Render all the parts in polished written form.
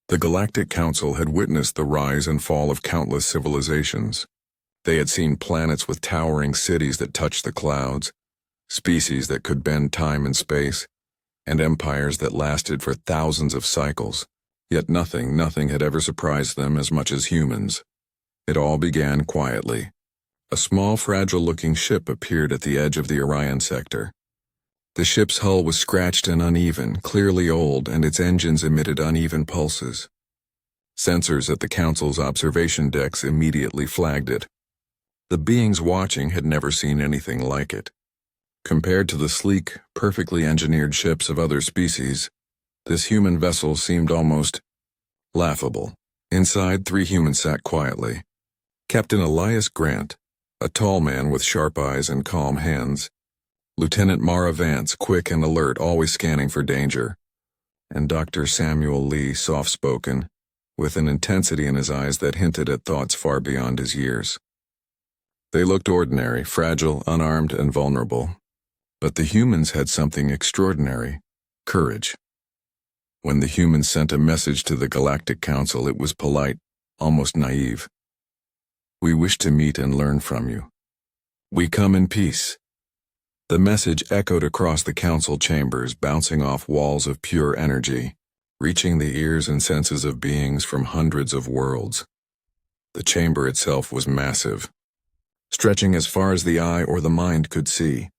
The Galactic Council had witnessed the rise and fall of countless civilizations. They had seen planets with towering cities that touched the clouds, species that could bend time and space, and empires that lasted for thousands of cycles. Yet nothing had ever surprised them as much as humans. It all began quietly. A small, fragile-looking ship appeared at the edge of the Orion sector. The ship's hull was scratched and uneven, clearly old, and its engines emitted uneven pulses. Sensors at the Council's observation decks immediately flagged it. The beings watching had never seen anything like it. Compared to the sleek, perfectly engineered ships of other species, this human vessel seemed almost laughable. Inside, 3 humans sat quietly. Captain Elias Grant, a tall man with sharp eyes and calm hands, Lieutenant Mara Vance, quick and alert, always scanning for danger, and Dr. Samuel Lee, soft-spoken, with an intensity in his eyes that hinted at thoughts far beyond his years. They looked ordinary, fragile, unarmed, and vulnerable. But the humans had something extraordinary: courage. When the humans sent a message to the Galactic Council, it was polite, almost naive. "We wish to meet and learn from you. We come in peace." The message echoed across the council chambers, bouncing off walls of pure energy, reaching the ears and senses of beings from hundreds of worlds. The chamber itself was massive, stretching as far as the eye or the mind could see.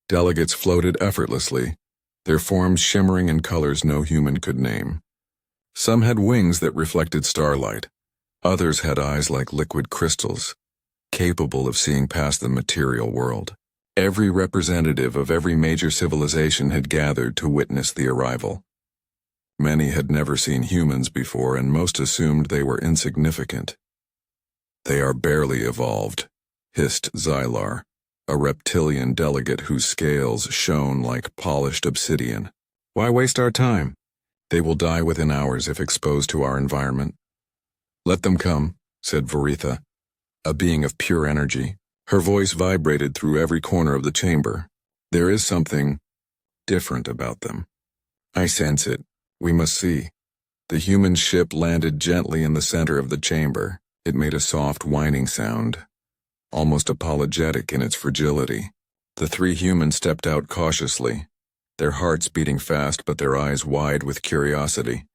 Delegates floated effortlessly, their forms shimmering in colors no human could name. Some had wings that reflected starlight. Others had eyes like liquid crystals, capable of seeing past the material world. Every representative of every major civilization had gathered to witness the arrival. Many had never seen humans before, and most assumed they were insignificant. "They are barely evolved," hissed Xylar, a reptilian delegate whose scales shone like polished obsidian. "Why waste our time? They will die within hours if exposed to our environment." "Let them come," said Varitha, a being of pure energy. Her voice vibrated through every corner of the chamber. "There is something different about them. I sense it. We must see." The human ship landed gently in the center of the chamber. It made a soft whining sound, almost apologetic in its fragility. The 3 humans stepped out cautiously, their hearts beating fast but their eyes wide with curiosity.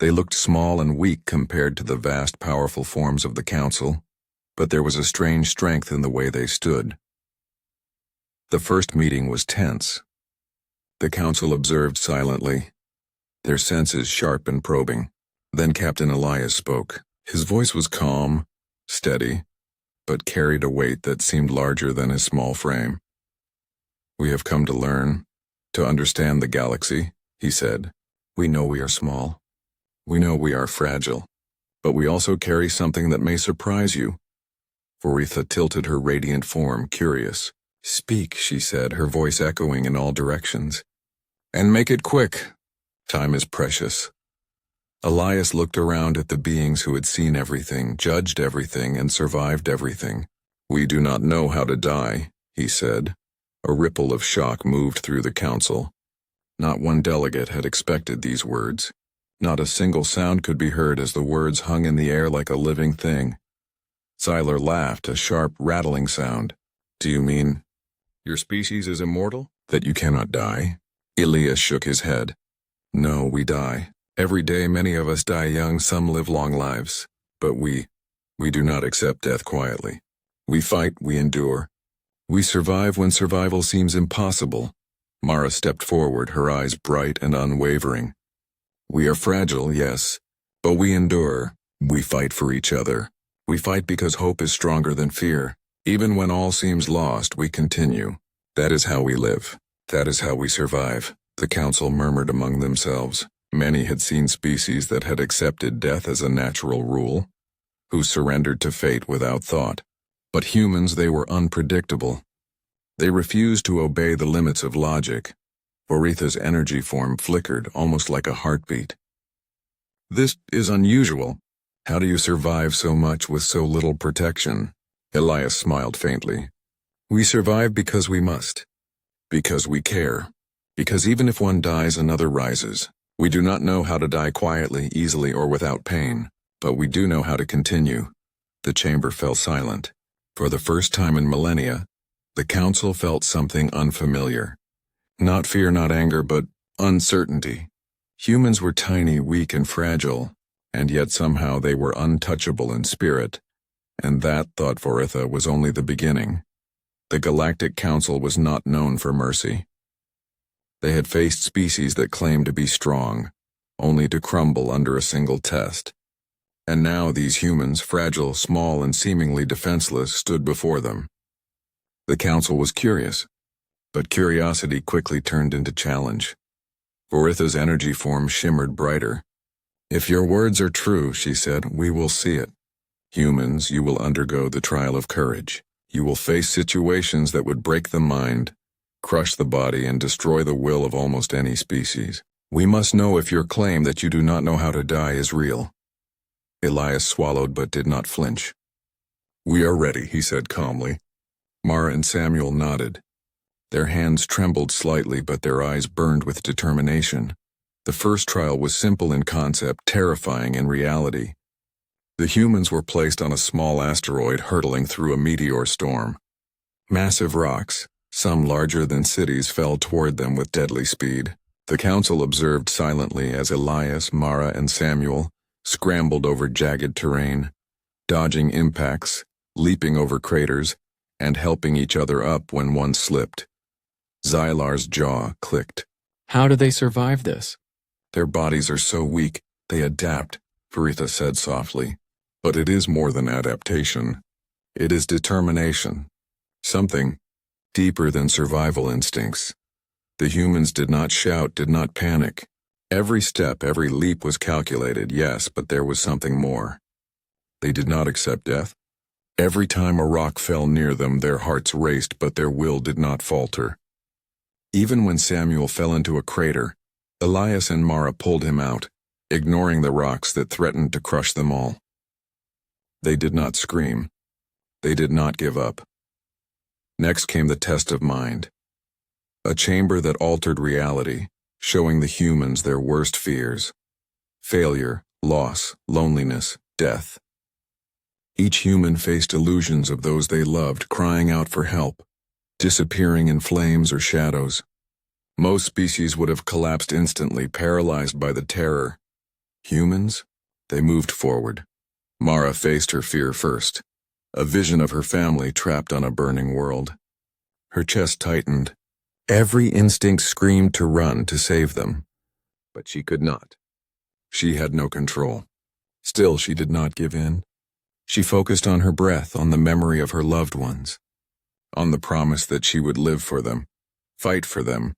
They looked small and weak compared to the vast, powerful forms of the Council, but there was a strange strength in the way they stood. The first meeting was tense. The Council observed silently, their senses sharp and probing. Then Captain Elias spoke. His voice was calm, steady, but carried a weight that seemed larger than his small frame. "We have come to learn, to understand the galaxy," he said. "We know we are small. We know we are fragile. But we also carry something that may surprise you." Varitha tilted her radiant form, curious. "Speak," she said, her voice echoing in all directions. "And make it quick. Time is precious." Elias looked around at the beings who had seen everything, judged everything, and survived everything. "We do not know how to die," he said. A ripple of shock moved through the council. Not one delegate had expected these words. Not a single sound could be heard as the words hung in the air like a living thing. Xylar laughed, a sharp, rattling sound. "Do you mean your species is immortal? That you cannot die?" Elias shook his head. "No, we die. Every day many of us die young, some live long lives. But we do not accept death quietly. We fight, we endure. We survive when survival seems impossible." Mara stepped forward, her eyes bright and unwavering. "We are fragile, yes, but we endure. We fight for each other. We fight because hope is stronger than fear. Even when all seems lost, we continue. That is how we live. That is how we survive." The council murmured among themselves. Many had seen species that had accepted death as a natural rule, who surrendered to fate without thought. But humans, they were unpredictable. They refused to obey the limits of logic. Varitha's energy form flickered, almost like a heartbeat. "This is unusual. How do you survive so much with so little protection?" Elias smiled faintly. "We survive because we must. Because we care. Because even if one dies, another rises. We do not know how to die quietly, easily, or without pain, but we do know how to continue. The chamber fell silent. For the first time in millennia, the council felt something unfamiliar. Not fear, not anger, but uncertainty. Humans were tiny, weak, and fragile, and yet somehow they were untouchable in spirit. And that, thought Voritha, was only the beginning. The Galactic Council was not known for mercy. They had faced species that claimed to be strong, only to crumble under a single test. And now these humans, fragile, small, and seemingly defenseless, stood before them. The council was curious, but curiosity quickly turned into challenge. Voritha's energy form shimmered brighter. "If your words are true," she said, "we will see it. Humans, you will undergo the trial of courage. You will face situations that would break the mind, crush the body, and destroy the will of almost any species. We must know if your claim that you do not know how to die is real." Elias swallowed but did not flinch. "We are ready," he said calmly. Mara and Samuel nodded. Their hands trembled slightly, but their eyes burned with determination. The first trial was simple in concept, terrifying in reality. The humans were placed on a small asteroid hurtling through a meteor storm. Massive rocks, some larger than cities, fell toward them with deadly speed. The council observed silently as Elias, Mara, and Samuel scrambled over jagged terrain, dodging impacts, leaping over craters, and helping each other up when one slipped. Xylar's jaw clicked. "How do they survive this?" "Their bodies are so weak, they adapt," Voritha said softly. "But it is more than adaptation. It is determination. Something deeper than survival instincts." The humans did not shout, did not panic. Every step, every leap was calculated, yes, but there was something more. They did not accept death. Every time a rock fell near them, their hearts raced, but their will did not falter. Even when Samuel fell into a crater, Elias and Mara pulled him out, ignoring the rocks that threatened to crush them all. They did not scream. They did not give up. Next came the test of mind. A chamber that altered reality, showing the humans their worst fears. Failure, loss, loneliness, death. Each human faced illusions of those they loved crying out for help, disappearing in flames or shadows. Most species would have collapsed instantly, paralyzed by the terror. Humans? They moved forward. Mara faced her fear first, a vision of her family trapped on a burning world. Her chest tightened. Every instinct screamed to run, to save them. But she could not. She had no control. Still, she did not give in. She focused on her breath, on the memory of her loved ones, on the promise that she would live for them, fight for them,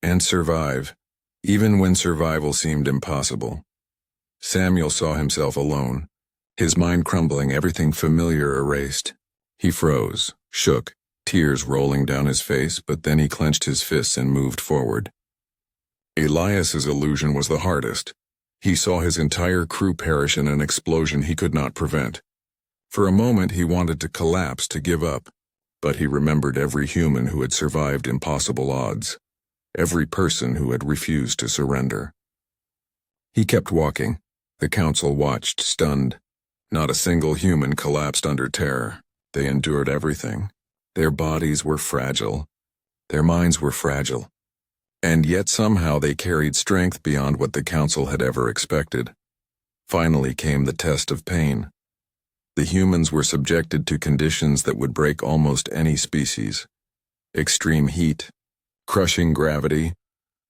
and survive, even when survival seemed impossible. Samuel saw himself alone, his mind crumbling, everything familiar erased. He froze, shook, tears rolling down his face, but then he clenched his fists and moved forward. Elias's illusion was the hardest. He saw his entire crew perish in an explosion he could not prevent. For a moment he wanted to collapse, to give up, but he remembered every human who had survived impossible odds, every person who had refused to surrender. He kept walking. The council watched, stunned. Not a single human collapsed under terror. They endured everything. Their bodies were fragile. Their minds were fragile. And yet somehow they carried strength beyond what the council had ever expected. Finally came the test of pain. The humans were subjected to conditions that would break almost any species. Extreme heat, crushing gravity,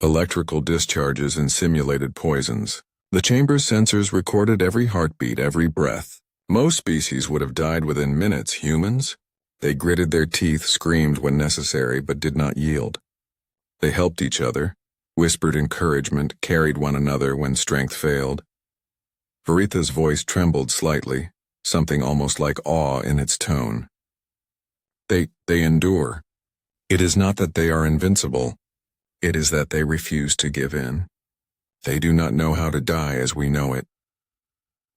electrical discharges, and simulated poisons. The chamber's sensors recorded every heartbeat, every breath. Most species would have died within minutes. Humans? They gritted their teeth, screamed when necessary, but did not yield. They helped each other, whispered encouragement, carried one another when strength failed. Voritha's voice trembled slightly, something almost like awe in its tone. They endure. It is not that they are invincible. It is that they refuse to give in. They do not know how to die as we know it.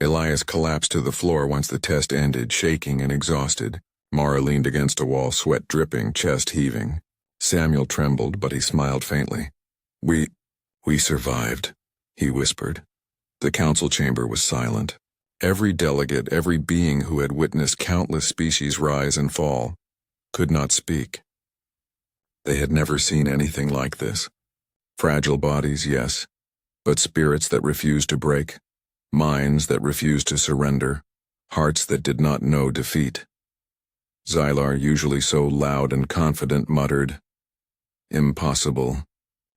Elias collapsed to the floor once the test ended, shaking and exhausted. Mara leaned against a wall, sweat dripping, chest heaving. Samuel trembled, but he smiled faintly. We survived," he whispered. The council chamber was silent. Every delegate, every being who had witnessed countless species rise and fall, could not speak. They had never seen anything like this. Fragile bodies, yes, but spirits that refused to break, minds that refused to surrender, hearts that did not know defeat. Xylar, usually so loud and confident, muttered, "Impossible.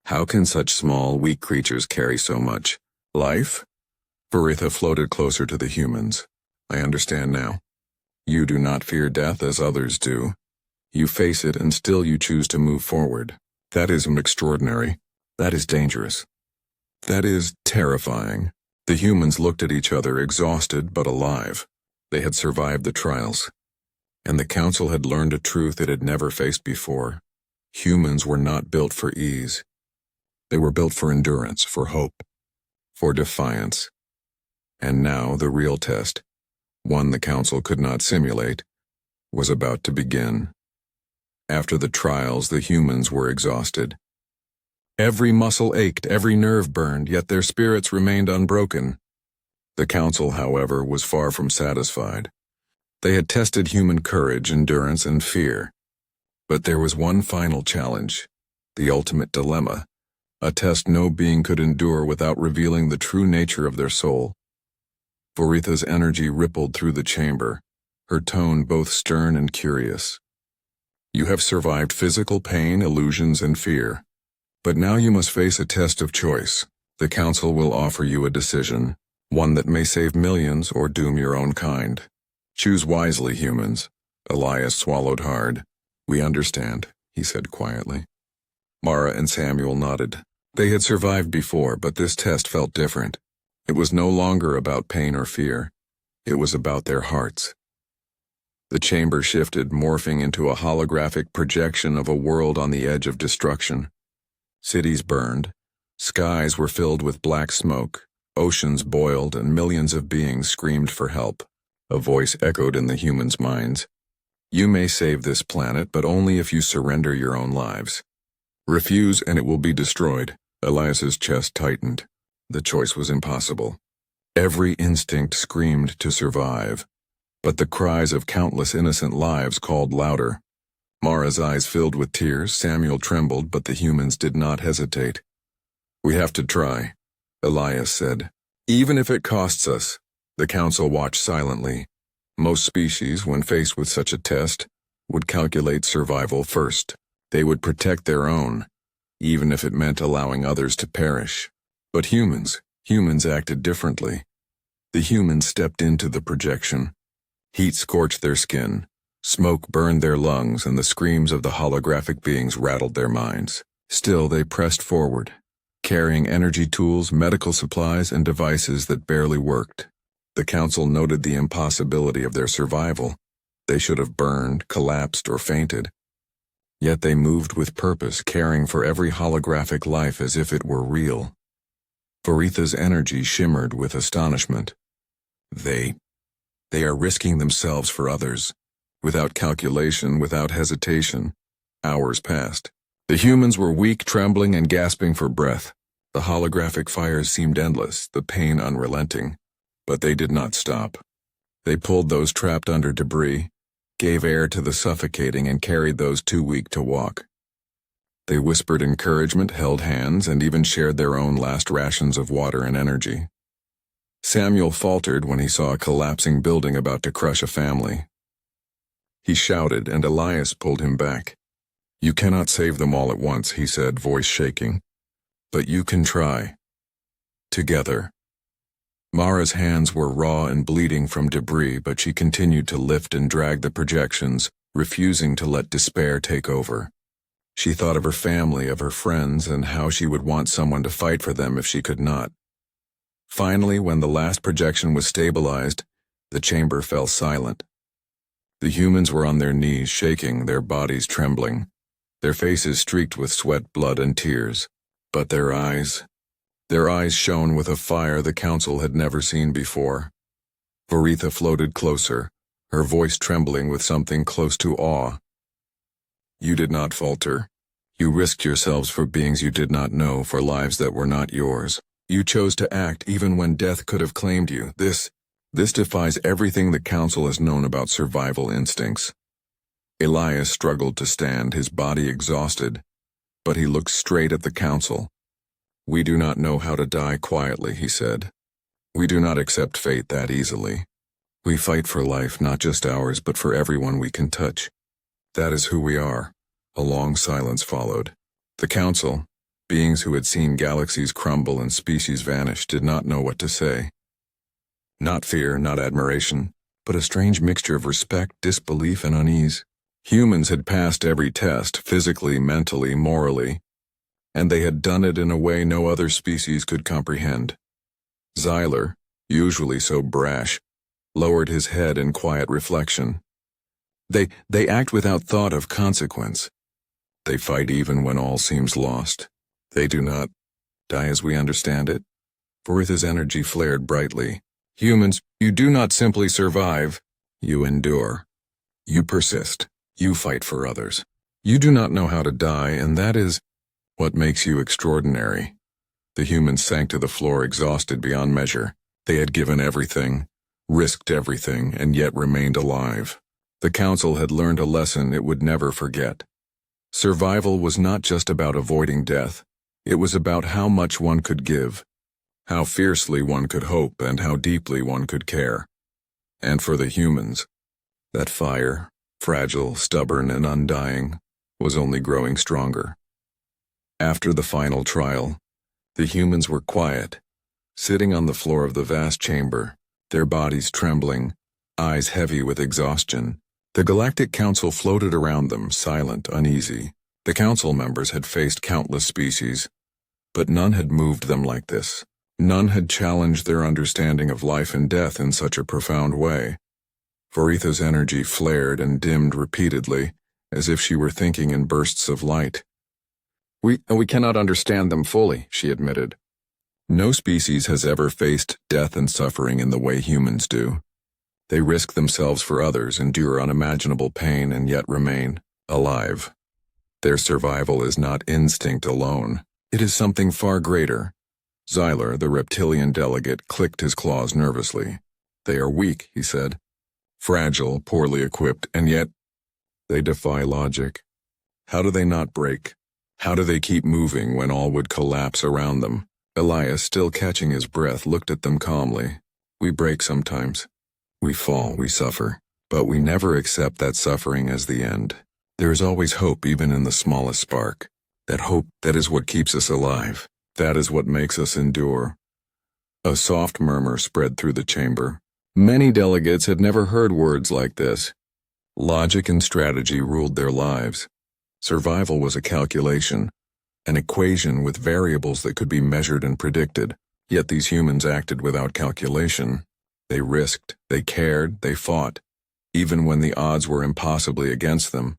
How can such small, weak creatures carry so much life?" Varitha floated closer to the humans. "I understand now. You do not fear death as others do. You face it and still you choose to move forward. That is extraordinary. That is dangerous. That is terrifying." The humans looked at each other, exhausted but alive. They had survived the trials. And the council had learned a truth it had never faced before. Humans were not built for ease. They were built for endurance, for hope, for defiance. And now the real test, one the council could not simulate, was about to begin. After the trials, the humans were exhausted. Every muscle ached, every nerve burned, yet their spirits remained unbroken. The council, however, was far from satisfied. They had tested human courage, endurance, and fear. But there was one final challenge, the ultimate dilemma, a test no being could endure without revealing the true nature of their soul. Varitha's energy rippled through the chamber, her tone both stern and curious. "You have survived physical pain, illusions, and fear. But now you must face a test of choice. The council will offer you a decision, one that may save millions or doom your own kind. Choose wisely, humans." Elias swallowed hard. "We understand," he said quietly. Mara and Samuel nodded. They had survived before, but this test felt different. It was no longer about pain or fear. It was about their hearts. The chamber shifted, morphing into a holographic projection of a world on the edge of destruction. Cities burned, skies were filled with black smoke, oceans boiled, and millions of beings screamed for help. A voice echoed in the humans' minds. "You may save this planet, but only if you surrender your own lives. Refuse and it will be destroyed." Elias's chest tightened. The choice was impossible. Every instinct screamed to survive, but the cries of countless innocent lives called louder. Mara's eyes filled with tears, Samuel trembled, but the humans did not hesitate. "We have to try," Elias said. "Even if it costs us." The council watched silently. Most species, when faced with such a test, would calculate survival first. They would protect their own, even if it meant allowing others to perish. But humans acted differently. The humans stepped into the projection. Heat scorched their skin. Smoke burned their lungs, and the screams of the holographic beings rattled their minds. Still, they pressed forward, carrying energy tools, medical supplies, and devices that barely worked. The council noted the impossibility of their survival. They should have burned, collapsed, or fainted. Yet they moved with purpose, caring for every holographic life as if it were real. Varitha's energy shimmered with astonishment. They are risking themselves for others. Without calculation, without hesitation. Hours passed. The humans were weak, trembling, and gasping for breath. The holographic fires seemed endless, the pain unrelenting. But they did not stop. They pulled those trapped under debris, gave air to the suffocating, and carried those too weak to walk. They whispered encouragement, held hands, and even shared their own last rations of water and energy. Samuel faltered when he saw a collapsing building about to crush a family. He shouted, and Elias pulled him back. "You cannot save them all at once," he said, voice shaking. "But you can try. Together." Mara's hands were raw and bleeding from debris, but she continued to lift and drag the projections, refusing to let despair take over. She thought of her family, of her friends, and how she would want someone to fight for them if she could not. Finally, when the last projection was stabilized, the chamber fell silent. The humans were on their knees, shaking, their bodies trembling, their faces streaked with sweat, blood, and tears. But their eyes shone with a fire the council had never seen before. Varitha floated closer, her voice trembling with something close to awe. "You did not falter. You risked yourselves for beings you did not know, for lives that were not yours. You chose to act even when death could have claimed you. This defies everything the Council has known about survival instincts. Elias struggled to stand, his body exhausted, but he looked straight at the Council. We do not know how to die quietly, he said. We do not accept fate that easily. We fight for life, not just ours, but for everyone we can touch. That is who we are. A long silence followed. The Council, beings who had seen galaxies crumble and species vanish, did not know what to say. Not fear, not admiration, but a strange mixture of respect, disbelief, and unease. Humans had passed every test, physically, mentally, morally, and they had done it in a way no other species could comprehend. Xyler, usually so brash, lowered his head in quiet reflection. They act without thought of consequence. They fight even when all seems lost. They do not die as we understand it. Veritha's energy flared brightly. Humans, you do not simply survive, you endure. You persist. You fight for others. You do not know how to die, and that is what makes you extraordinary. The humans sank to the floor, exhausted beyond measure. They had given everything, risked everything, and yet remained alive. The Council had learned a lesson it would never forget. Survival was not just about avoiding death. It was about how much one could give, how fiercely one could hope, and how deeply one could care. And for the humans, that fire, fragile, stubborn, and undying, was only growing stronger. After the final trial, the humans were quiet, sitting on the floor of the vast chamber, their bodies trembling, eyes heavy with exhaustion. The Galactic Council floated around them, silent, uneasy. The Council members had faced countless species, but none had moved them like this. None had challenged their understanding of life and death in such a profound way. Veritha's energy flared and dimmed repeatedly, as if she were thinking in bursts of light. We cannot understand them fully, she admitted. No species has ever faced death and suffering in the way humans do. They risk themselves for others, endure unimaginable pain, and yet remain alive. Their survival is not instinct alone. It is something far greater. Xyler, the reptilian delegate, clicked his claws nervously. They are weak, he said. Fragile, poorly equipped, and yet they defy logic. How do they not break? How do they keep moving when all would collapse around them? Elias, still catching his breath, looked at them calmly. We break sometimes. We fall, we suffer, but we never accept that suffering as the end. There is always hope, even in the smallest spark. That hope, that is what keeps us alive. That is what makes us endure. A soft murmur spread through the chamber. Many delegates had never heard words like this. Logic and strategy ruled their lives. Survival was a calculation, an equation with variables that could be measured and predicted. Yet these humans acted without calculation. They risked, they cared, they fought, even when the odds were impossibly against them.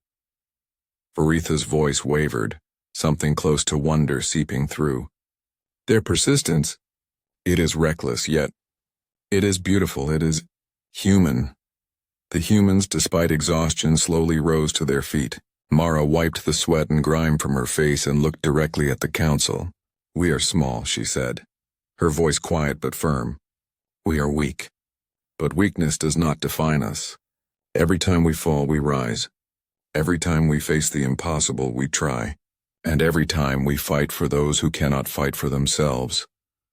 Veritha's voice wavered, something close to wonder seeping through. Their persistence, it is reckless, yet it is beautiful, it is human. The humans, despite exhaustion, slowly rose to their feet. Mara wiped the sweat and grime from her face and looked directly at the Council. We are small, she said, her voice quiet but firm. We are weak. But weakness does not define us. Every time we fall, we rise. Every time we face the impossible, we try. And every time we fight for those who cannot fight for themselves.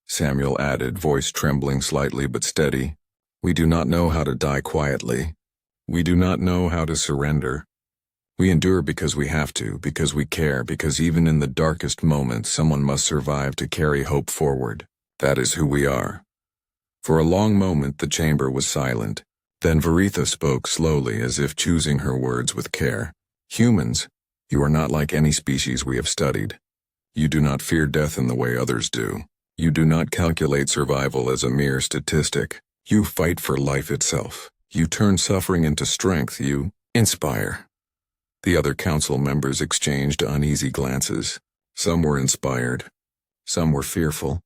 Samuel added, voice trembling slightly but steady. We do not know how to die quietly. We do not know how to surrender. We endure because we have to, because we care, because even in the darkest moments, someone must survive to carry hope forward. That is who we are. For a long moment, the chamber was silent. Then Veritha spoke slowly, as if choosing her words with care. Humans, you are not like any species we have studied. You do not fear death in the way others do. You do not calculate survival as a mere statistic. You fight for life itself. You turn suffering into strength. You inspire. The other council members exchanged uneasy glances. Some were inspired. Some were fearful.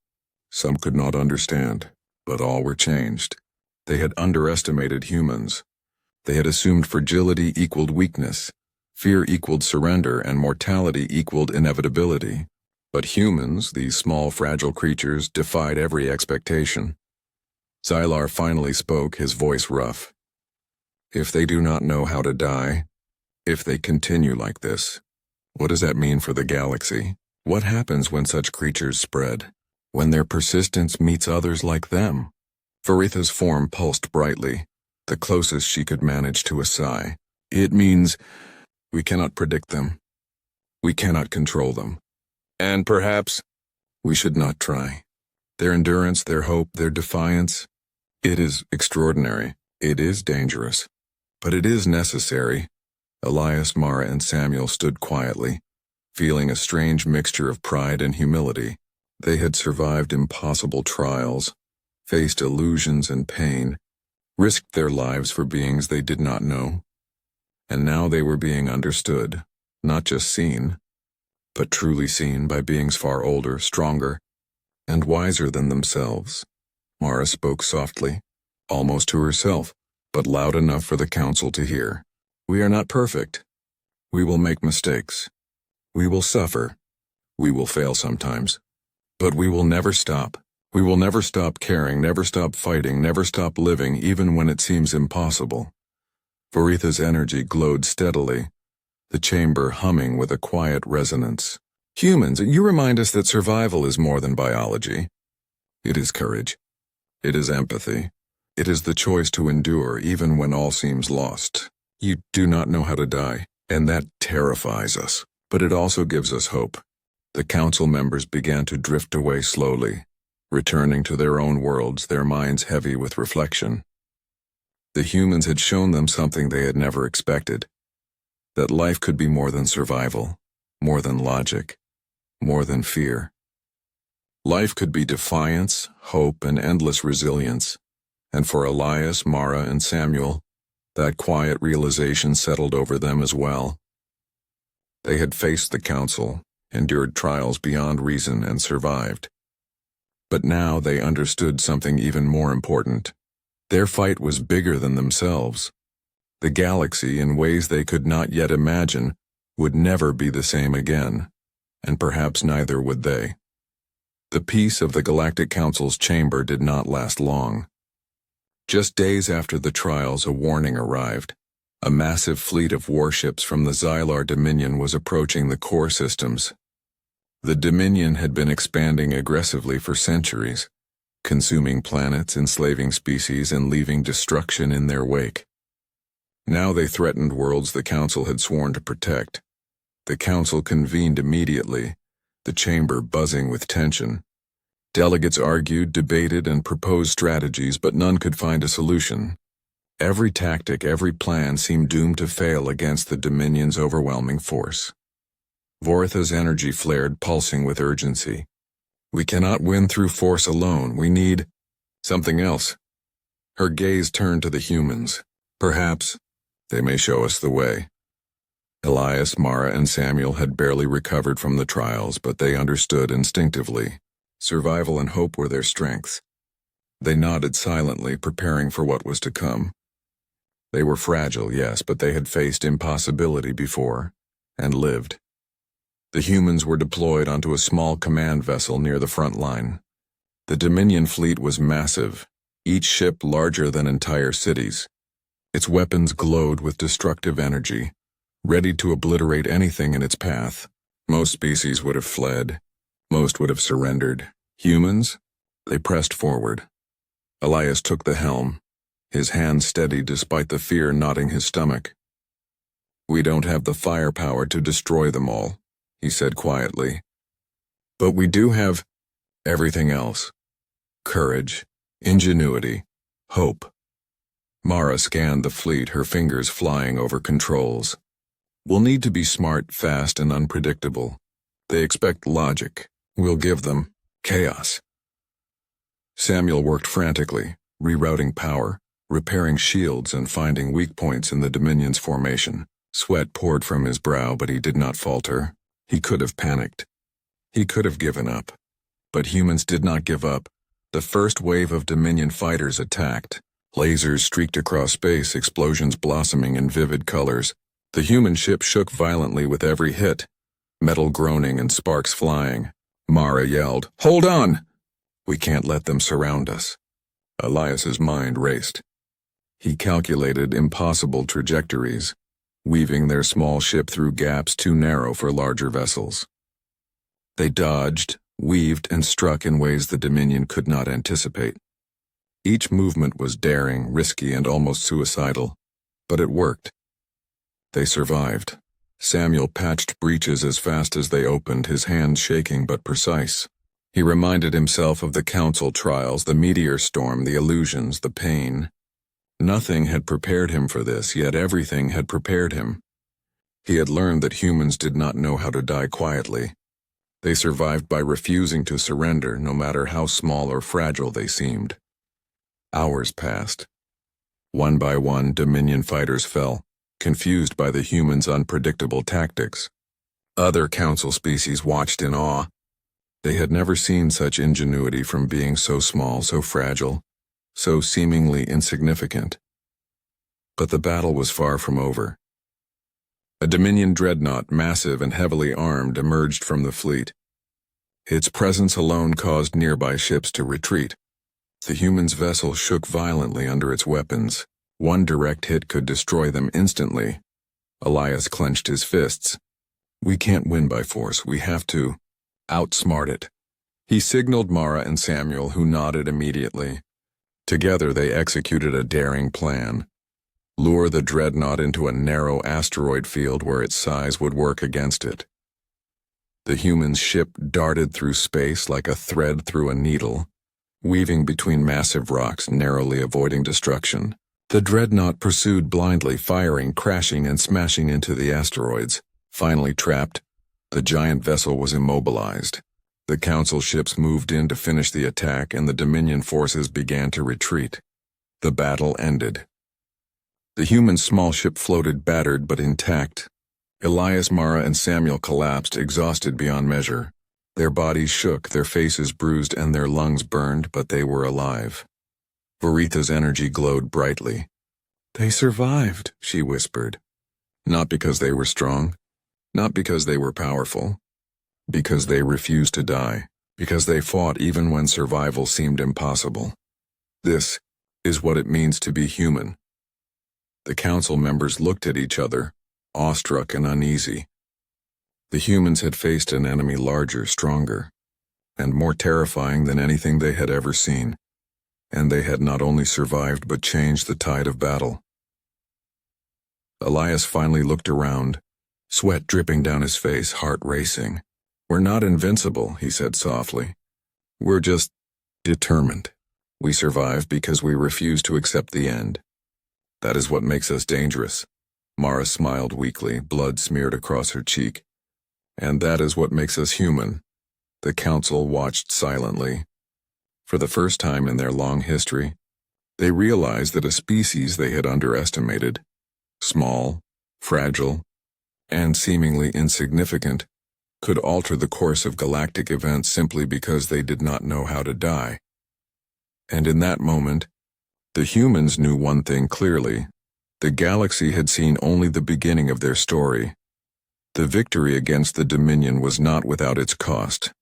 Some could not understand. But all were changed. They had underestimated humans. They had assumed fragility equaled weakness, fear equaled surrender, and mortality equaled inevitability. But humans, these small, fragile creatures, defied every expectation. Xylar finally spoke, his voice rough. If they do not know how to die, if they continue like this, what does that mean for the galaxy? What happens when such creatures spread? When their persistence meets others like them? Varitha's form pulsed brightly, the closest she could manage to a sigh. It means we cannot predict them. We cannot control them. And perhaps we should not try. Their endurance, their hope, their defiance, it is extraordinary. It is dangerous. But it is necessary. Elias, Mara, and Samuel stood quietly, feeling a strange mixture of pride and humility. They had survived impossible trials, faced illusions and pain, risked their lives for beings they did not know. And now they were being understood, not just seen, but truly seen by beings far older, stronger, and wiser than themselves. Mara spoke softly, almost to herself, but loud enough for the council to hear. We are not perfect. We will make mistakes. We will suffer. We will fail sometimes. But we will never stop. We will never stop caring, never stop fighting, never stop living, even when it seems impossible. Varitha's energy glowed steadily, the chamber humming with a quiet resonance. Humans, you remind us that survival is more than biology. It is courage. It is empathy. It is the choice to endure even when all seems lost. You do not know how to die, and that terrifies us. But it also gives us hope. The council members began to drift away slowly, returning to their own worlds, their minds heavy with reflection. The humans had shown them something they had never expected, that life could be more than survival, more than logic, more than fear. Life could be defiance, hope, and endless resilience, and for Elias, Mara, and Samuel, that quiet realization settled over them as well. They had faced the council, endured trials beyond reason, and survived. But now they understood something even more important. Their fight was bigger than themselves. The galaxy, in ways they could not yet imagine, would never be the same again, and perhaps neither would they. The peace of the Galactic Council's chamber did not last long. Just days after the trials, a warning arrived. A massive fleet of warships from the Xylar Dominion was approaching the core systems. The Dominion had been expanding aggressively for centuries, consuming planets, enslaving species, and leaving destruction in their wake. Now they threatened worlds the Council had sworn to protect. The Council convened immediately, the chamber buzzing with tension. Delegates argued, debated, and proposed strategies, but none could find a solution. Every tactic, every plan seemed doomed to fail against the Dominion's overwhelming force. Varitha's energy flared, pulsing with urgency. We cannot win through force alone. We need something else. Her gaze turned to the humans. Perhaps they may show us the way. Elias, Mara, and Samuel had barely recovered from the trials, but they understood instinctively. Survival and hope were their strengths. They nodded silently, preparing for what was to come. They were fragile, yes, but they had faced impossibility before, and lived. The humans were deployed onto a small command vessel near the front line. The Dominion fleet was massive, each ship larger than entire cities. Its weapons glowed with destructive energy, ready to obliterate anything in its path. Most species would have fled. Most would have surrendered. Humans? They pressed forward. Elias took the helm, his hand steady despite the fear knotting his stomach. We don't have the firepower to destroy them all, he said quietly. But we do have everything else. Courage, ingenuity, hope. Mara scanned the fleet, her fingers flying over controls. We'll need to be smart, fast, and unpredictable. They expect logic. We'll give them chaos. Samuel worked frantically, rerouting power, repairing shields, and finding weak points in the Dominion's formation. Sweat poured from his brow, but he did not falter. He could have panicked. He could have given up. But humans did not give up. The first wave of Dominion fighters attacked. Lasers streaked across space, explosions blossoming in vivid colors. The human ship shook violently with every hit, metal groaning and sparks flying. Mara yelled. "Hold on! We can't let them surround us." Elias's mind raced. He calculated impossible trajectories, weaving their small ship through gaps too narrow for larger vessels. They dodged, weaved, and struck in ways the Dominion could not anticipate. Each movement was daring, risky, and almost suicidal, but it worked. They survived. Samuel patched breaches as fast as they opened, his hands shaking but precise. He reminded himself of the council trials, the meteor storm, the illusions, the pain. Nothing had prepared him for this, yet everything had prepared him. He had learned that humans did not know how to die quietly. They survived by refusing to surrender, no matter how small or fragile they seemed. Hours passed. One by one, Dominion fighters fell, confused by the humans' unpredictable tactics. Other council species watched in awe. They had never seen such ingenuity from beings so small, so fragile, so seemingly insignificant. But the battle was far from over. A Dominion dreadnought, massive and heavily armed, emerged from the fleet. Its presence alone caused nearby ships to retreat. The humans' vessel shook violently under its weapons. One direct hit could destroy them instantly. Elias clenched his fists. "We can't win by force. We have to outsmart it." He signaled Mara and Samuel, who nodded immediately. Together they executed a daring plan. Lure the dreadnought into a narrow asteroid field where its size would work against it. The human ship darted through space like a thread through a needle, weaving between massive rocks, narrowly avoiding destruction. The dreadnought pursued blindly, firing, crashing, and smashing into the asteroids. Finally trapped, the giant vessel was immobilized. The council ships moved in to finish the attack, and the Dominion forces began to retreat. The battle ended. The human small ship floated battered but intact. Elias, Mara, and Samuel collapsed, exhausted beyond measure. Their bodies shook, their faces bruised, and their lungs burned, but they were alive. Varitha's energy glowed brightly. "They survived," she whispered. Not because they were strong, not because they were powerful, because they refused to die, because they fought even when survival seemed impossible. This is what it means to be human. The council members looked at each other, awestruck and uneasy. The humans had faced an enemy larger, stronger, and more terrifying than anything they had ever seen, and they had not only survived but changed the tide of battle. Elias finally looked around, sweat dripping down his face, heart racing. "We're not invincible," he said softly. "We're just determined. We survive because we refuse to accept the end. That is what makes us dangerous." Mara smiled weakly, blood smeared across her cheek. "And that is what makes us human." The council watched silently. For the first time in their long history, they realized that a species they had underestimated, small, fragile, and seemingly insignificant, could alter the course of galactic events simply because they did not know how to die. And in that moment, the humans knew one thing clearly. The galaxy had seen only the beginning of their story. The victory against the Dominion was not without its cost.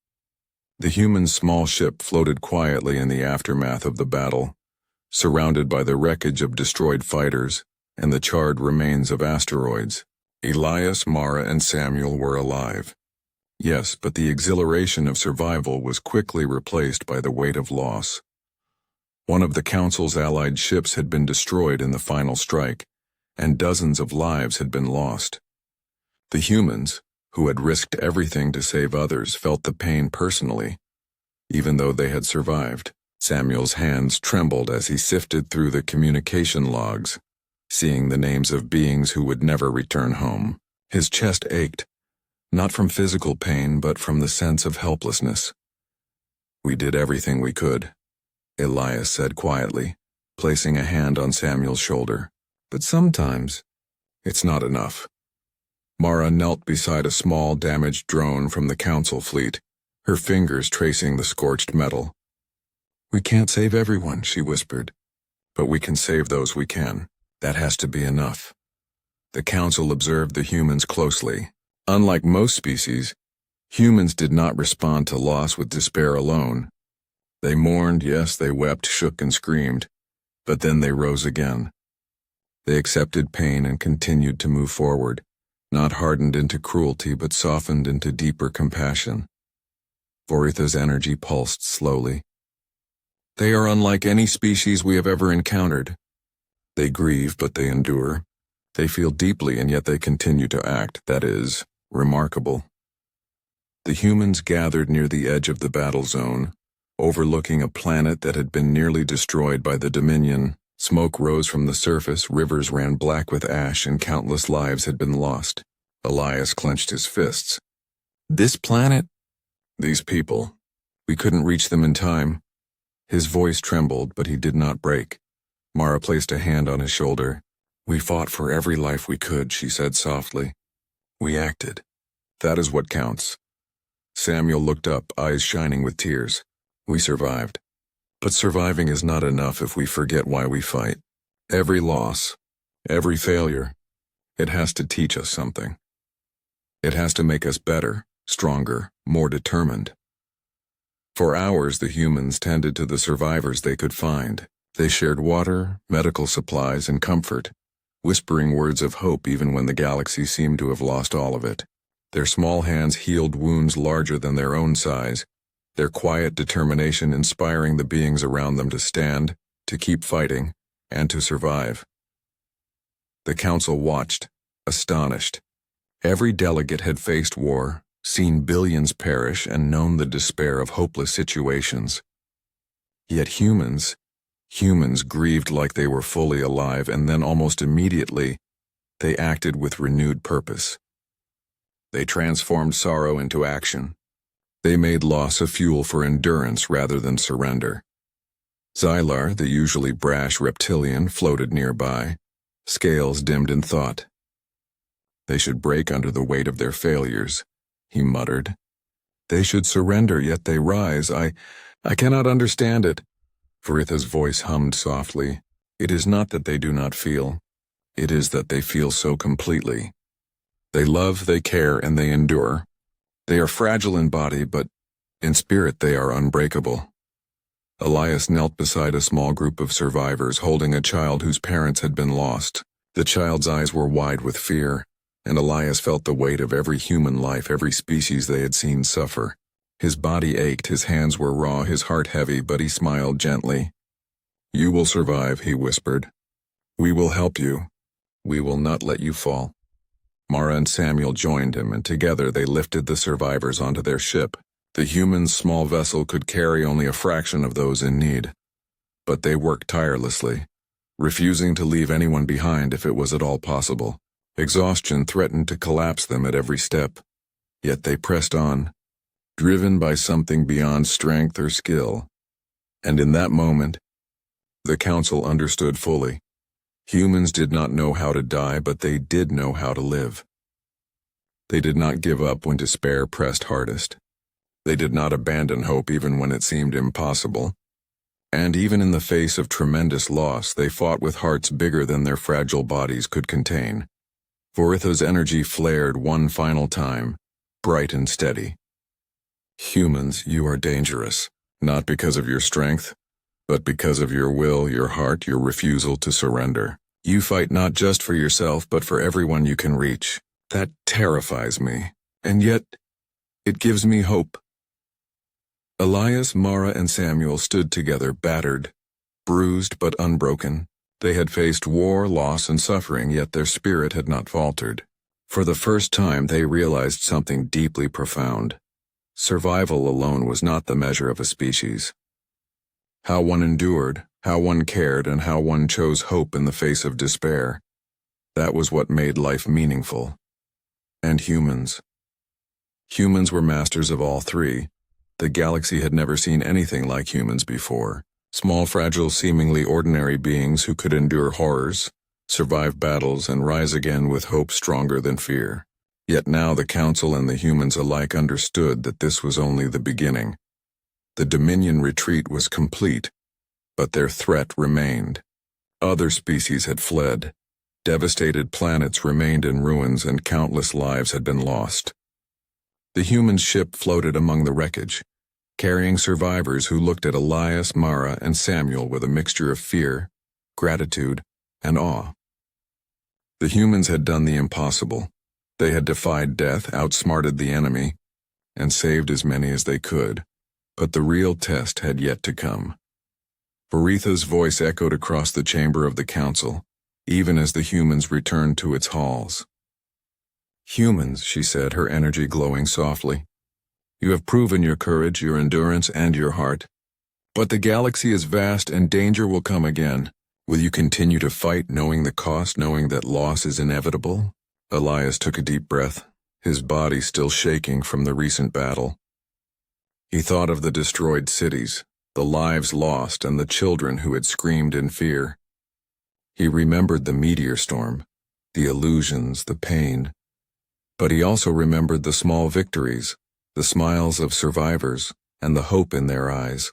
The human small ship floated quietly in the aftermath of the battle, surrounded by the wreckage of destroyed fighters and the charred remains of asteroids. Elias, Mara, and Samuel were alive. Yes, but the exhilaration of survival was quickly replaced by the weight of loss. One of the Council's allied ships had been destroyed in the final strike, and dozens of lives had been lost. The humans, who had risked everything to save others, felt the pain personally, even though they had survived. Samuel's hands trembled as he sifted through the communication logs, seeing the names of beings who would never return home. His chest ached, not from physical pain but from the sense of helplessness. "We did everything we could," Elias said quietly, placing a hand on Samuel's shoulder. "But sometimes, it's not enough." Mara knelt beside a small, damaged drone from the Council fleet, her fingers tracing the scorched metal. "We can't save everyone," she whispered, "but we can save those we can. That has to be enough." The Council observed the humans closely. Unlike most species, Humans did not respond to loss with despair alone. They mourned, yes, they wept, shook, and screamed, but then they rose again. They accepted pain and continued to move forward, not hardened into cruelty but softened into deeper compassion. Voritha's energy pulsed slowly. They are unlike any species we have ever encountered. They grieve, but they endure. They feel deeply, and yet they continue to act. That is remarkable. The humans gathered near the edge of the battle zone, overlooking a planet that had been nearly destroyed by the Dominion. Smoke rose from the surface, rivers ran black with ash, and countless lives had been lost. Elias clenched his fists. This planet? These people. We couldn't reach them in time. His voice trembled, but he did not break. Mara placed a hand on his shoulder. We fought for every life we could, she said softly. We acted. That is what counts. Samuel looked up, eyes shining with tears. We survived. But surviving is not enough if we forget why we fight. Every loss, every failure, it has to teach us something. It has to make us better, stronger, more determined. For hours, the humans tended to the survivors they could find. They shared water, medical supplies, and comfort, whispering words of hope even when the galaxy seemed to have lost all of it. Their small hands healed wounds larger than their own size, their quiet determination inspiring the beings around them to stand, to keep fighting, and to survive. The council watched, astonished. Every delegate had faced war, seen billions perish, and known the despair of hopeless situations. Yet humans grieved like they were fully alive, and then almost immediately, they acted with renewed purpose. They transformed sorrow into action. They made loss a fuel for endurance rather than surrender. Xylar, the usually brash reptilian, floated nearby, scales dimmed in thought. They should break under the weight of their failures, he muttered. They should surrender, yet they rise. I cannot understand it. Veritha's voice hummed softly. It is not that they do not feel. It is that they feel so completely. They love, they care, and they endure. They are fragile in body, but in spirit they are unbreakable. Elias knelt beside a small group of survivors, holding a child whose parents had been lost. The child's eyes were wide with fear, and Elias felt the weight of every human life, every species they had seen suffer. His body ached, his hands were raw, his heart heavy, but he smiled gently. You will survive, he whispered. We will help you. We will not let you fall. Mara and Samuel joined him, and together they lifted the survivors onto their ship. The humans' small vessel could carry only a fraction of those in need. But they worked tirelessly, refusing to leave anyone behind if it was at all possible. Exhaustion threatened to collapse them at every step. Yet they pressed on, driven by something beyond strength or skill. And in that moment, the council understood fully. Humans did not know how to die, but they did know how to live. They did not give up when despair pressed hardest. They did not abandon hope even when it seemed impossible. And even in the face of tremendous loss, they fought with hearts bigger than their fragile bodies could contain. Voritha's energy flared one final time, bright and steady. Humans, you are dangerous, not because of your strength, but because of your will, your heart, your refusal to surrender. You fight not just for yourself, but for everyone you can reach. That terrifies me, and yet it gives me hope. Elias, Mara, and Samuel stood together, battered, bruised but unbroken. They had faced war, loss, and suffering, yet their spirit had not faltered. For the first time, they realized something deeply profound. Survival alone was not the measure of a species. How one endured, how one cared, and how one chose hope in the face of despair. That was what made life meaningful. And humans. Humans were masters of all three. The galaxy had never seen anything like humans before. Small, fragile, seemingly ordinary beings who could endure horrors, survive battles, and rise again with hope stronger than fear. Yet now the Council and the humans alike understood that this was only the beginning. The Dominion retreat was complete, but their threat remained. Other species had fled. Devastated planets remained in ruins, and countless lives had been lost. The human ship floated among the wreckage, carrying survivors who looked at Elias, Mara, and Samuel with a mixture of fear, gratitude, and awe. The humans had done the impossible. They had defied death, outsmarted the enemy, and saved as many as they could. But the real test had yet to come. Varitha's voice echoed across the chamber of the council, even as the humans returned to its halls. "Humans," she said, her energy glowing softly. "You have proven your courage, your endurance, and your heart. But the galaxy is vast and danger will come again. Will you continue to fight, knowing the cost, knowing that loss is inevitable?" Elias took a deep breath, his body still shaking from the recent battle. He thought of the destroyed cities, the lives lost, and the children who had screamed in fear. He remembered the meteor storm, the illusions, the pain. But he also remembered the small victories, the smiles of survivors, and the hope in their eyes.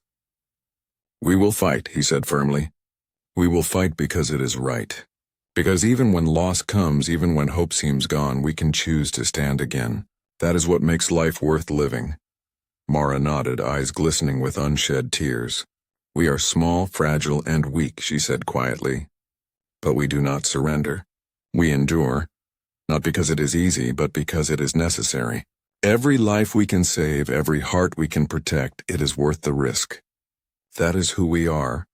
"We will fight," he said firmly. "We will fight because it is right. Because even when loss comes, even when hope seems gone, we can choose to stand again. That is what makes life worth living." Mara nodded, eyes glistening with unshed tears. "We are small, fragile, and weak," she said quietly. "But we do not surrender. We endure, not because it is easy, but because it is necessary. Every life we can save, every heart we can protect, it is worth the risk. That is who we are."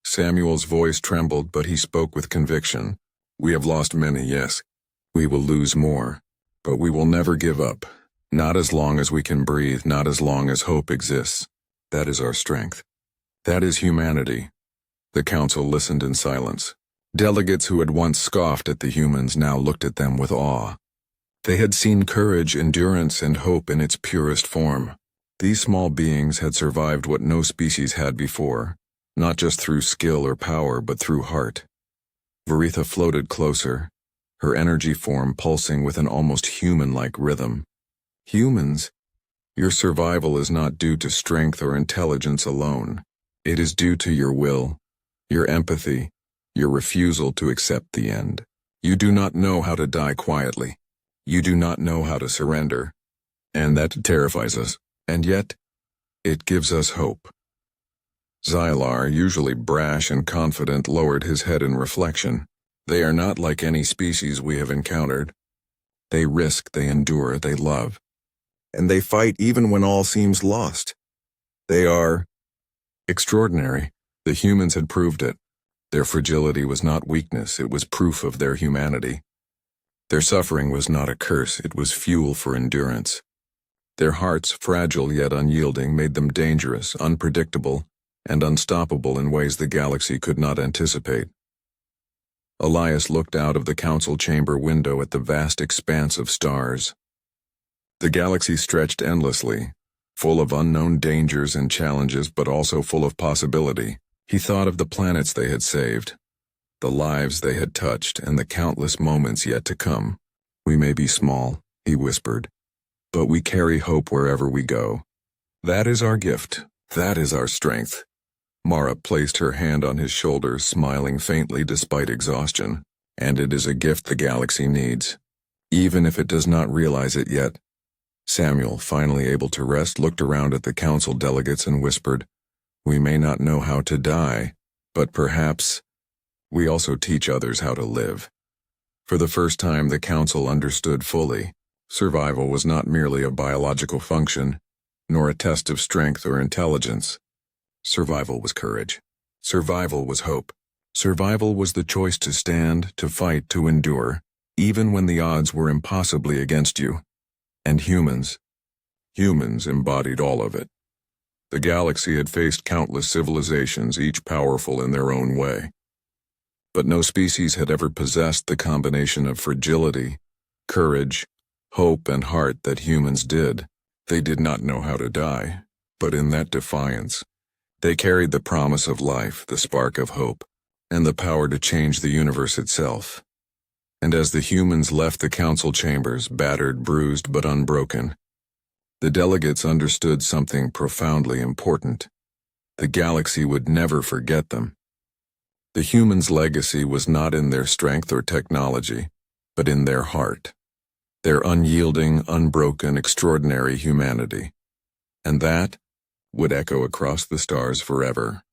Samuel's voice trembled, but he spoke with conviction. "We have lost many, yes. We will lose more. But we will never give up. Not as long as we can breathe, not as long as hope exists. That is our strength. That is humanity." The council listened in silence. Delegates who had once scoffed at the humans now looked at them with awe. They had seen courage, endurance, and hope in its purest form. These small beings had survived what no species had before, not just through skill or power, but through heart. Varitha floated closer, her energy form pulsing with an almost human-like rhythm. "Humans, your survival is not due to strength or intelligence alone. It is due to your will, your empathy, your refusal to accept the end. You do not know how to die quietly. You do not know how to surrender. And that terrifies us. And yet, it gives us hope." Xylar, usually brash and confident, lowered his head in reflection. "They are not like any species we have encountered. They risk, they endure, they love. And they fight even when all seems lost. They are extraordinary." The humans had proved it. Their fragility was not weakness, it was proof of their humanity. Their suffering was not a curse, it was fuel for endurance. Their hearts, fragile yet unyielding, made them dangerous, unpredictable, and unstoppable in ways the galaxy could not anticipate. Elias looked out of the council chamber window at the vast expanse of stars. The galaxy stretched endlessly, full of unknown dangers and challenges, but also full of possibility. He thought of the planets they had saved, the lives they had touched, and the countless moments yet to come. "We may be small," he whispered, "but we carry hope wherever we go. That is our gift. That is our strength." Mara placed her hand on his shoulder, smiling faintly despite exhaustion. "And it is a gift the galaxy needs, even if it does not realize it yet." Samuel, finally able to rest, looked around at the council delegates and whispered, "We may not know how to die, but perhaps we also teach others how to live." For the first time, the council understood fully. Survival was not merely a biological function, nor a test of strength or intelligence. Survival was courage. Survival was hope. Survival was the choice to stand, to fight, to endure, even when the odds were impossibly against you. And humans embodied all of it. The galaxy had faced countless civilizations, each powerful in their own way. But no species had ever possessed the combination of fragility, courage, hope, and heart that humans did. They did not know how to die, but in that defiance, they carried the promise of life, the spark of hope, and the power to change the universe itself. And as the humans left the council chambers, battered, bruised, but unbroken, the delegates understood something profoundly important. The galaxy would never forget them. The humans' legacy was not in their strength or technology, but in their heart. their unyielding, unbroken, extraordinary humanity. And that would echo across the stars forever.